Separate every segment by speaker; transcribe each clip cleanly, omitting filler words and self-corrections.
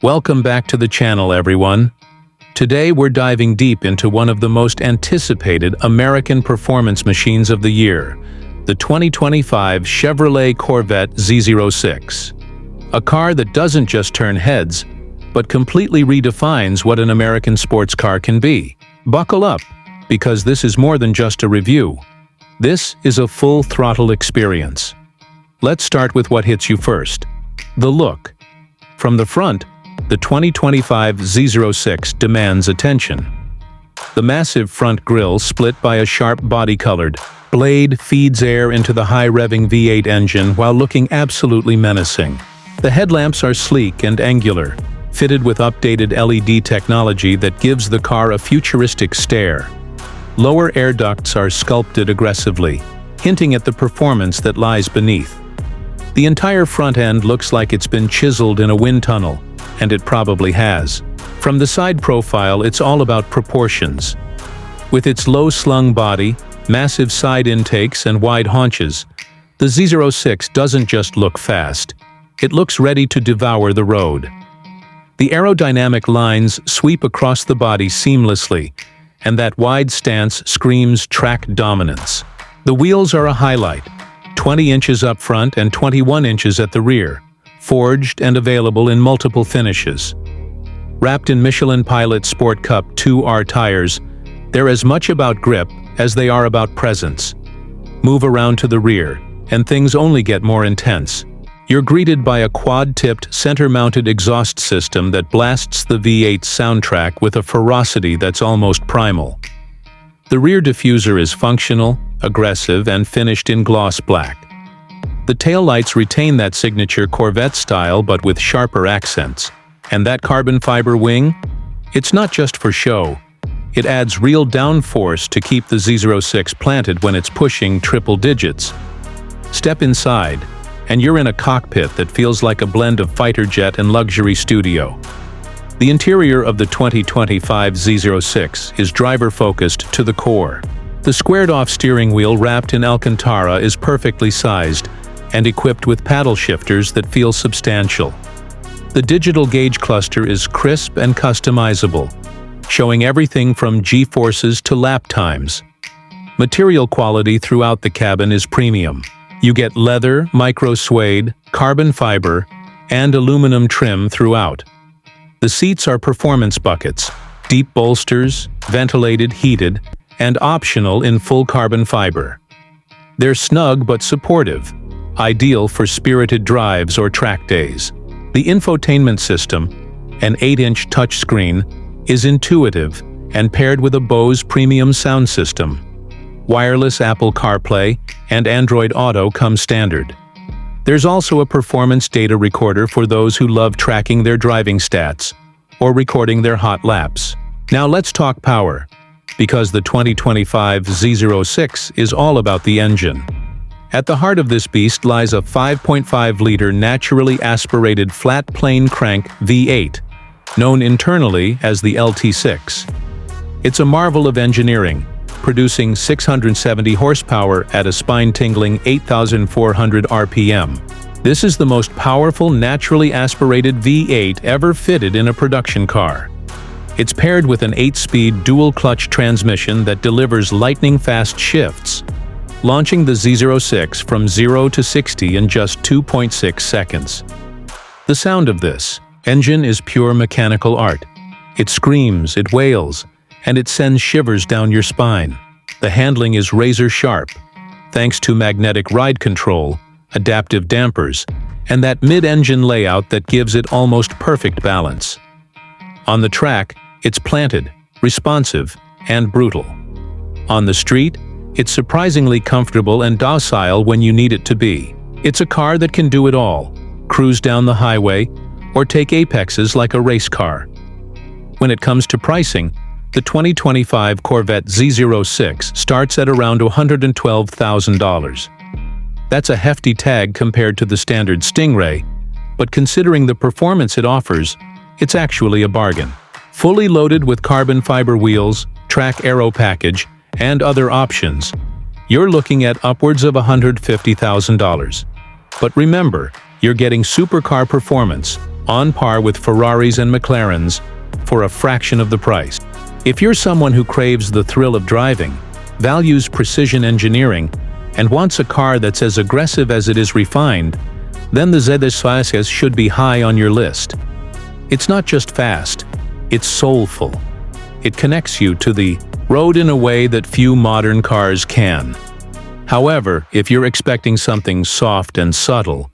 Speaker 1: Welcome back to the channel, everyone. Today we're diving deep into one of the most anticipated American performance machines of the year, the 2025 Chevrolet Corvette Z06. A car that doesn't just turn heads, but completely redefines what an American sports car can be. Buckle up, because this is more than just a review. This is a full-throttle experience. Let's start with what hits you first: the look. From the front, the 2025 Z06 demands attention. The massive front grille, split by a sharp body-colored blade, feeds air into the high-revving V8 engine while looking absolutely menacing. The headlamps are sleek and angular, fitted with updated LED technology that gives the car a futuristic stare. Lower air ducts are sculpted aggressively, hinting at the performance that lies beneath. The entire front end looks like it's been chiseled in a wind tunnel, and it probably has. From the side profile, it's all about proportions. With its low-slung body, massive side intakes, and wide haunches, the Z06 doesn't just look fast. It looks ready to devour the road. The aerodynamic lines sweep across the body seamlessly, and that wide stance screams track dominance. The wheels are a highlight, 20 inches up front and 21 inches at the rear, forged and available in multiple finishes. Wrapped in Michelin Pilot Sport Cup 2R tires, they're as much about grip as they are about presence. Move around to the rear, and things only get more intense. You're greeted by a quad-tipped, center-mounted exhaust system that blasts the V8 soundtrack with a ferocity that's almost primal. The rear diffuser is functional, aggressive, and finished in gloss black. The taillights retain that signature Corvette style but with sharper accents. And that carbon fiber wing? It's not just for show. It adds real downforce to keep the Z06 planted when it's pushing triple digits. Step inside, and you're in a cockpit that feels like a blend of fighter jet and luxury studio. The interior of the 2025 Z06 is driver-focused to the core. The squared-off steering wheel wrapped in Alcantara is perfectly sized and equipped with paddle shifters that feel substantial. The digital gauge cluster is crisp and customizable, showing everything from G-forces to lap times. Material quality throughout the cabin is premium. You get leather, micro-suede, carbon fiber, and aluminum trim throughout. The seats are performance buckets, deep bolsters, ventilated, heated, and optional in full carbon fiber. They're snug but supportive, ideal for spirited drives or track days. The infotainment system, an 8-inch touchscreen, is intuitive and paired with a Bose premium sound system. Wireless Apple CarPlay and Android Auto come standard. There's also a performance data recorder for those who love tracking their driving stats or recording their hot laps. Now let's talk power, because the 2025 Z06 is all about the engine. At the heart of this beast lies a 5.5-liter naturally aspirated flat-plane crank V8, known internally as the LT6. It's a marvel of engineering, producing 670 horsepower at a spine-tingling 8,400 RPM. This is the most powerful naturally aspirated V8 ever fitted in a production car. It's paired with an 8-speed dual-clutch transmission that delivers lightning-fast shifts, launching the Z06 from 0 to 60 in just 2.6 seconds. The sound of this engine is pure mechanical art. It screams, it wails, and it sends shivers down your spine. The handling is razor-sharp, thanks to magnetic ride control, adaptive dampers, and that mid-engine layout that gives it almost perfect balance. On the track, it's planted, responsive, and brutal. On the street, it's surprisingly comfortable and docile when you need it to be. It's a car that can do it all: cruise down the highway, or take apexes like a race car. When it comes to pricing, the 2025 Corvette Z06 starts at around $112,000. That's a hefty tag compared to the standard Stingray, but considering the performance it offers, it's actually a bargain. Fully loaded with carbon fiber wheels, track aero package, and other options, you're looking at upwards of $150,000. But remember, you're getting supercar performance, on par with Ferraris and McLarens, for a fraction of the price. If you're someone who craves the thrill of driving, values precision engineering, and wants a car that's as aggressive as it is refined, then the Z06 should be high on your list. It's not just fast, it's soulful. It connects you to the road in a way that few modern cars can. However, if you're expecting something soft and subtle,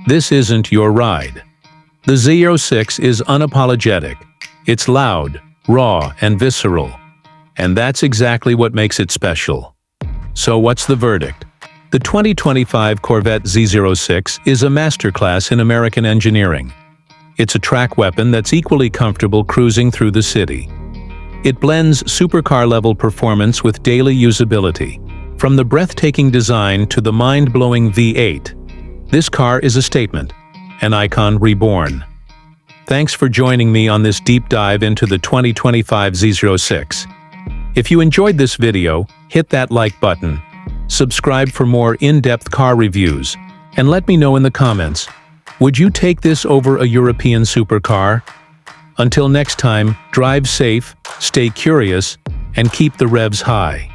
Speaker 1: this isn't your ride. The Z06 is unapologetic. It's loud, raw, and visceral. And that's exactly what makes it special. So what's the verdict? The 2025 Corvette Z06 is a masterclass in American engineering. It's a track weapon that's equally comfortable cruising through the city. It blends supercar-level performance with daily usability. From the breathtaking design to the mind-blowing V8, this car is a statement, an icon reborn. Thanks for joining me on this deep dive into the 2025 Z06. If you enjoyed this video, hit that like button, subscribe for more in-depth car reviews, and let me know in the comments, would you take this over a European supercar? Until next time, drive safe, stay curious, and keep the revs high.